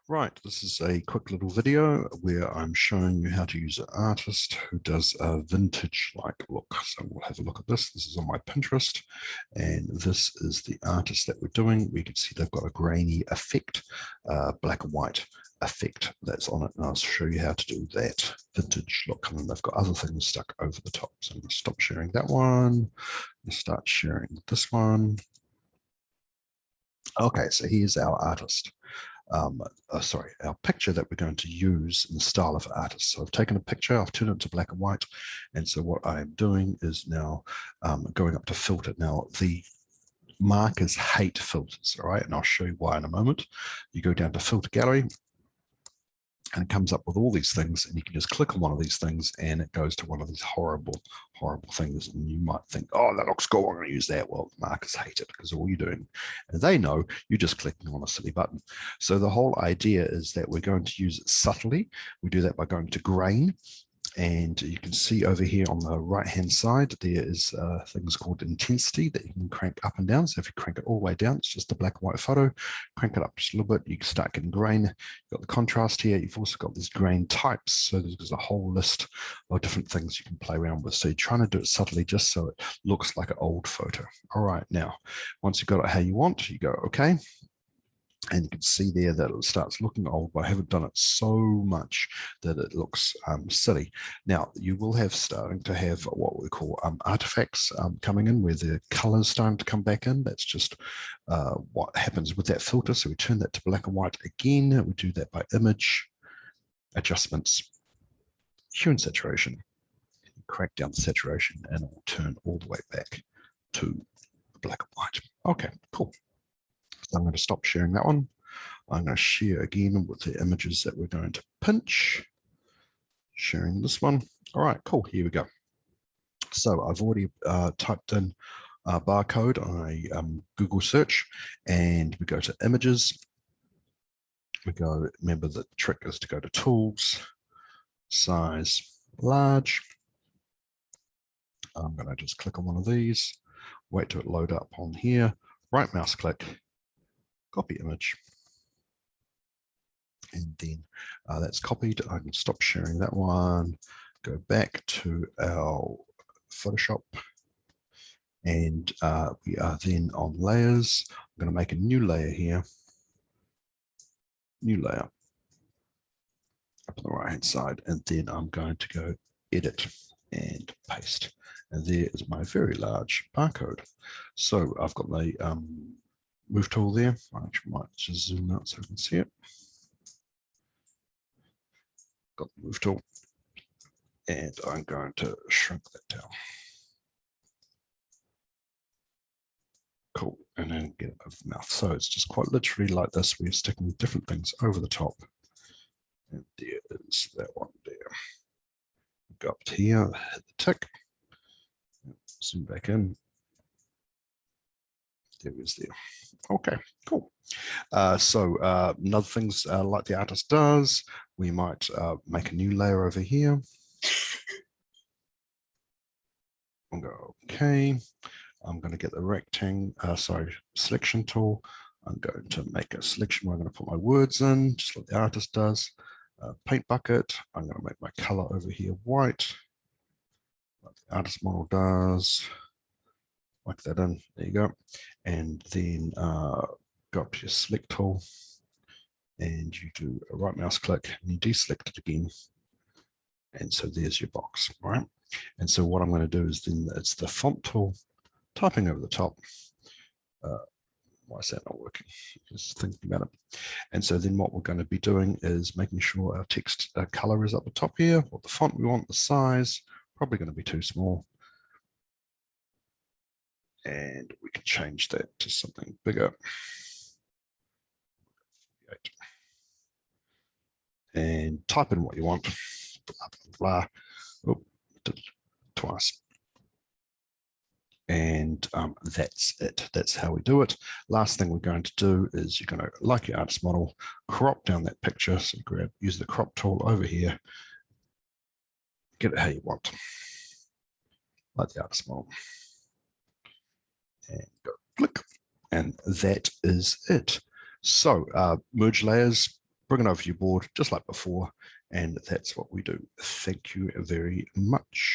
Right, this is a quick little video where I'm showing you how to use an artist who does a vintage-like look. So we'll have a look at this. This is on my Pinterest, and this is the artist that we're doing. We can see they've got a grainy effect, black and white effect that's on it, and I'll show you how to do that vintage look. And they've got other things stuck over the top. So I'm going to stop sharing that one and start sharing this one. Okay, so here's our artist. Our picture that we're going to use in the style of artist. So I've taken a picture, I've turned it to black and white. And so what I'm doing is now going up to filter. Now the markers hate filters, all right? And I'll show you why in a moment. You go down to filter gallery, and it comes up with all these things, and you can just click on one of these things and it goes to one of these horrible things. And you might think, oh, that looks cool, I'm going to use that. Well, markers hate it because all you're doing, and they know you're just clicking on a silly button. So the whole idea is that we're going to use it subtly. We do that by going to grain. And you can see over here on the right hand side, there is things called intensity that you can crank up and down. So if you crank it all the way down, it's just a black and white photo. Crank it up just a little bit, you can start getting grain. You've got the contrast here. You've also got these grain types. So there's a whole list of different things you can play around with. So you're trying to do it subtly just so it looks like an old photo. All right, now, once you've got it how you want, you go, okay. And you can see there that it starts looking old, but I haven't done it so much that it looks silly. Now, you will have starting to have what we call artifacts coming in where the colors starting to come back in. That's just what happens with that filter. So we turn that to black and white again. We do that by image, adjustments, hue and saturation. Crack down the saturation and it will turn all the way back to black and white. Okay, cool. So I'm going to stop sharing that one. I'm going to share again with the images that we're going to pinch. Sharing this one. All right, cool. Here we go. So I've already typed in barcode on a Google search, and we go to images. We go, remember the trick is to go to tools, size, large. I'm going to just click on one of these, wait till it load up on here, right mouse click, copy image, and then that's copied. I can stop sharing that one, go back to our Photoshop, and we are then on layers. I'm going to make a new layer here, new layer up on the right hand side, and then I'm going to go edit and paste. And there is my very large barcode. So I've got the move tool there. I actually might just zoom out so you can see it. Got the move tool, and I'm going to shrink that down. Cool, and then get it over the mouth. So it's just quite literally like this. We're sticking different things over the top. And there is that one there. Go up to here, hit the tick, zoom back in. There it is there. Okay, cool. So another things like the artist does, we might make a new layer over here. I'll go, okay. I'm going to get the selection tool. I'm going to make a selection where I'm going to put my words in, just like the artist does. Paint bucket. I'm going to make my color over here white, like the artist model does. Like that in. There you go. And then go up to your select tool, and you do a right mouse click, and you deselect it again. And so there's your box, right? And so what I'm going to do is then it's the font tool, typing over the top. Why is that not working? Just thinking about it. And so then what we're going to be doing is making sure our text color is up the top here, what the font we want, the size, probably going to be too small. And we can change that to something bigger. And type in what you want. Blah, blah, blah. Oh, did it twice. And that's it. That's how we do it. Last thing we're going to do is you're going to, like your artist model, crop down that picture. So use the crop tool over here. Get it how you want, like the artist model. And go click. And that is it. So merge layers, bring it over to your board just like before, and that's what we do. Thank you very much.